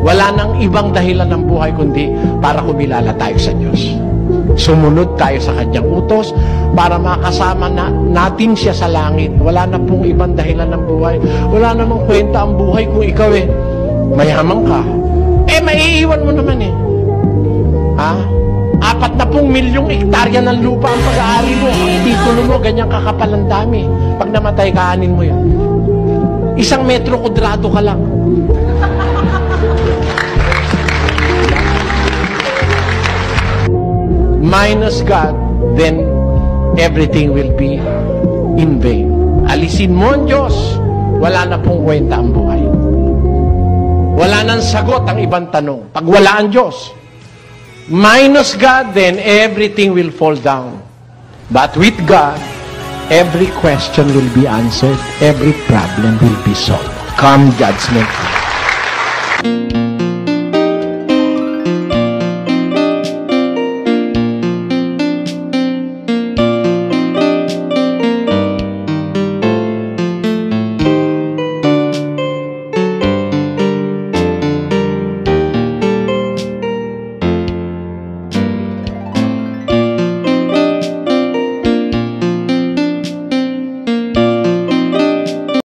Wala nang ibang dahilan ng buhay kundi para kumilala tayo sa Diyos. Sumunod tayo sa Kanyang utos para makasama natin siya sa langit. Wala na pong ibang dahilan ng buhay. Wala namang kwenta ang buhay kung ikaw mayaman ka. Maiiwan mo naman Ha? 40 milyong hektarya ng lupa ang pag-aari mo. Ang titulo mo, ganyan kakapal ang dami. Pag namatay, kaanin mo yan. 1 metro kudrado ka lang. Minus God, then everything will be in vain. Alisin mo ang Diyos, wala na pong kwenta ang buhay. Wala nang sagot ang ibang tanong. Pag wala ang Diyos, minus God, then everything will fall down. But with God, every question will be answered, every problem will be solved. Come judgment.